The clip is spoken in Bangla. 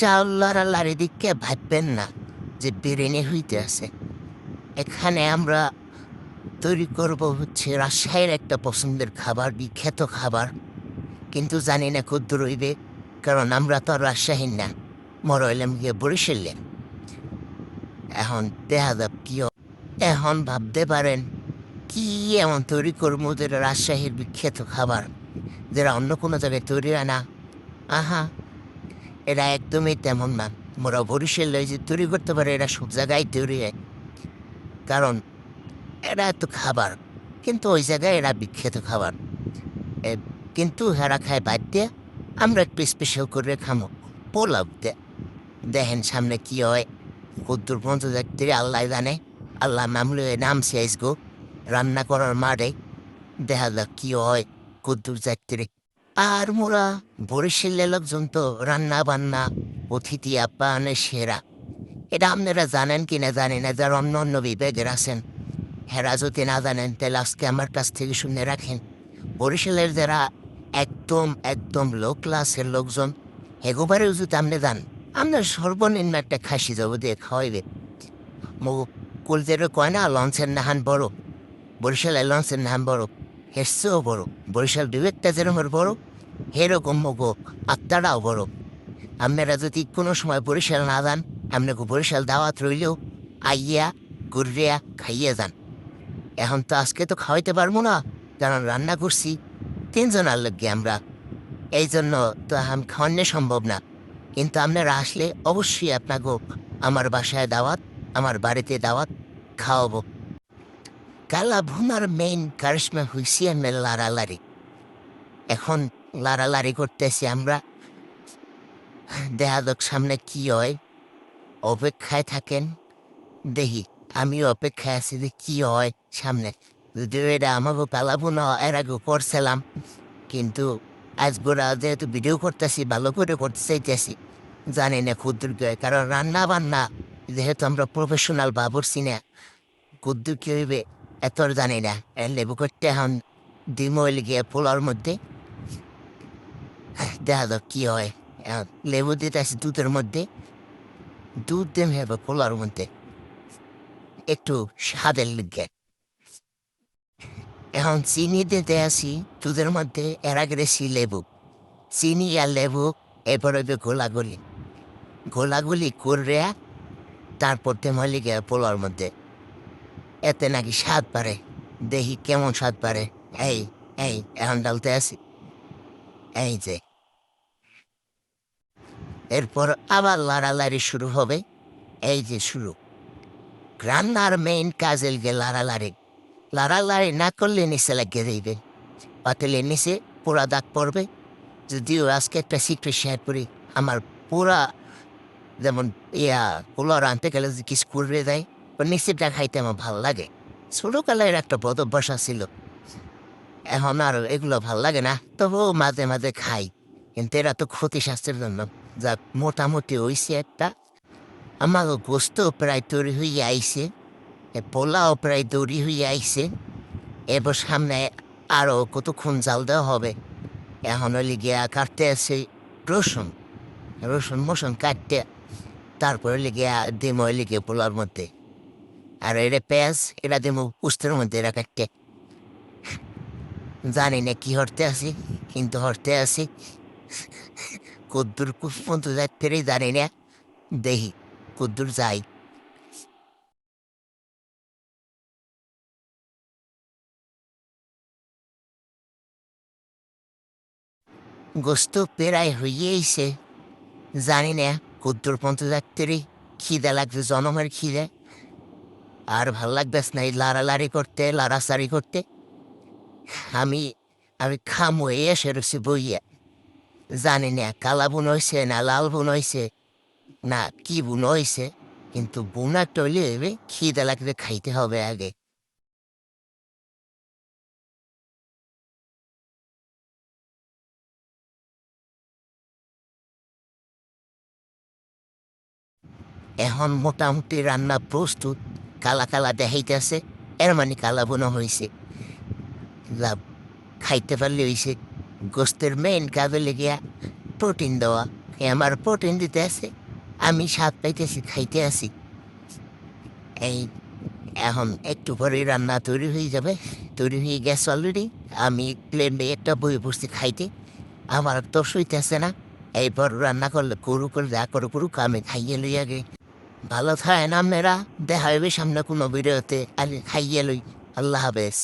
চাউল লড়ালাড়ি দিকে ভাববেন না যে বিরিয়ানি হইতে আছে। এখানে আমরা তৈরি করব হচ্ছে রাজশাহীর একটা পছন্দের খাবার, বিখ্যাত খাবার। কিন্তু জানি না কদ্দুর হইবে, কারণ আমরা তো আর রাজশাহীর না, মর হইলাম গিয়ে বরিশালের। এখন দেখা যাক কি এখন ভাবতে পারেন কি এমন তৈরি করবো যেটা রাজশাহীর বিখ্যাত খাবার, যেটা অন্য কোনো জায়গায় তৈরি হয় না। আহা, এরা একদমই তেমন না। মোরা বরিশালে যে তৈরি করতে পারে, এরা সব জায়গায় তৈরি হয়, কারণ এরা এত খাবার, কিন্তু ওই জায়গায় এরা বিখ্যাত খাবার। এ, কিন্তু হেরা খায় বাদ দিয়ে, আমরা একটু স্পেশাল করে খামো পোলাও দিয়ে। দেখেন সামনে কি হয়, কদ্দুর পর্যন্ত দেখতে আল্লাহ জানে। আল্লাহ মামলে নাম শেষ গো রান্না করার মারে, দেখা যাক কি হয় কদ্দুর যাত্রী। আর মোরা বরিশালের লোকজন তো রান্না বান্না অতিথি আপ্যায়নে সেরা। এটা আপনারা জানেন কি না জানি না, যারা অন্য অন্য বিভাগের আছেন, হেরা যদি না জানেন তাহলে আজকে আমার কাছ থেকে শুনে রাখেন। বরিশালের যারা একদম একদম লো ক্লাসের লোকজন, এগোবারেও যদি আপনি যান, আপনার সর্বনিম্ন একটা খাসি যাব দিয়ে খাওয়াইবে। মো কলজের কয় না লঞ্চের নাহান বড়, বরিশালের লঞ্চের নাহান বড়, হেসছেও বড়। বরিশাল বিবেকটা যেরকম বড়, সেরকম মগো আত্মাটাও বড়। আপনারা যদি কোনো সময় বরিশাল না যান, আপনাকে বরিশাল দাওয়াত রইলেও আইয়া ঘুরিয়া খাইয়ে যান। এখন তো আজকে তো খাওয়াইতে পারবো না, কারণ রান্না করছি 3 জনের লোককে আমরা, এই জন্য তো আমি খাওয়ানো সম্ভব না। কিন্তু আপনারা আসলে অবশ্যই আপনাকে আমার বাসায় দাওয়াত, আমার বাড়িতে দাওয়াত, খাওয়াবো। কালা ভুনার মেইন কারিশমা হইছি আমরা লাড়ালাড়ি। এখন লাড়ালাড়ি করতেছি আমরা, দেখা যাক সামনে কি হয়। অপেক্ষায় থাকেন, দেখি। আমিও অপেক্ষায় আছি যে কি হয় সামনে। যদিও এটা আমাকে পালাবো না, এর আগে করছিলাম, কিন্তু আজ গোড়া যেহেতু ভিডিও করতেছি, ভালো করে করতে চাইতেছি। জানি না কুদ্দুর কি হয়, কারণ রান্না বান্না যেহেতু আমরা প্রফেশনাল বাবুরছি না, কুদ্দুর কি হইবে এত আর জানি না। লেবু করতে এখন ডিম অয়েল গিয়ে পোলার মধ্যে, দেখা যাক কি হয়। এখন লেবু দিতে আছে দুধের মধ্যে, দুধ দেম হবে পোলার মধ্যে একটু স্বাদের লিগে। এখন চিনি দিতে আসি দুধের মধ্যে, এর আগে দিয়েছি লেবু, চিনি আর লেবু, এরপর হইবে গোলাগুলি। গোলাগুলি করে তারপর তেমন লিগে পোলার মধ্যে, এতে নাকি স্বাদ বাড়ে। দেখি কেমন স্বাদ বাড়ে। এই এই এখন ডালতে আসি, এই যে। এরপর আবার লাড়ালাড়ি শুরু হবে, এই যে শুরু। রান্নার মেইন কাজে গে লাড়ালাড়ি। লাড়ালাড়ি না করলে নিচে লাগিয়ে দেবে, পাতিলের নিচে পোড়া দাগ পড়বে। যদিও আজকে একটা সিক্রেট শেয়ার করি, আমার পুরা যেমন পোলাও রাঁধতে গেলে যে কিছু করে দেয়, ও নিচেরটা খাইতে আমার ভালো লাগে। ছোটোকালের একটা বদ অভ্যাস ছিল, এখন আর এগুলো ভাল লাগে না, তবুও মাঝে মাঝে খাই। কিন্তু এরা তো ক্ষতি স্বাস্থ্যের জন্য। যাক, মোটামুটি হইছে একটা। আমার গোস্ত প্রায় তৈরি হয়ে আইছে, পোলাও প্রায় তৈরি হয়ে আইছে। এবার সামনে আরও কতক্ষণ জাল দেওয়া হবে। এখন হলে গিয়া কাটতে আছে রসুন, রসুন মসুন কাটতে, তারপরে লিগিয়া ডিম হইলে গিয়ে পোলার মধ্যে। আর এটা পেঁয়াজ, এটা ডিম উস্তের মধ্যে এরা কাটতে। জানি না কি হরতে আছি, কিন্তু হরতে আছি। কদ্দুর পর্যন্ত যাইতে জানি না, দেখি কদ্দুর যাই। গোস্ত প্রায় হইয়েইছে, জানি না কদ্দুর পর্যন্ত যাইতে খিদে লাগছে, জনমের খিদে। আর ভাল লাগতেস না এই লাড়ালাড়ি করতে, লাড়াচাড়ি করতে। আমি আমি খামো এসে রয়েছি বইয়া। জানি না কালা বুন হয়েছে না লাল বুন হয়েছে না কি বুন হয়েছে, কিন্তু বুন একটা হইলে খিদে লাগলে খাইতে হবে আগে। এখন মোটামুটি রান্না প্রস্তুত, কালা কালা দেখাইতেছে, এর মানে কালা বোনা হয়েছে। খাইতে পারলে হয়েছে। গোস্তের মেইন কাজে লেগিয়া প্রোটিন দেওয়া, আমার প্রোটিন দিতে আছে, আমি স্বাদ পাইতেছি, খাইতে আছি। এই এখন একটু পরে রান্না তৈরি হয়ে যাবে, তৈরি হয়ে গেছে অলরেডি। আমি প্লেনে একটা বই বসছি খাইতে, আমার তো সইতেছে না। এরপর রান্না করলে করু করে যা করে করুক, আমি খাইয়ে লই আগে। ভালো থাকেন আপনারা, দেখা হবে সামনে কোনো ভিডিওতে। আমি খাইয়ে লই। আল্লাহ হাফেজ।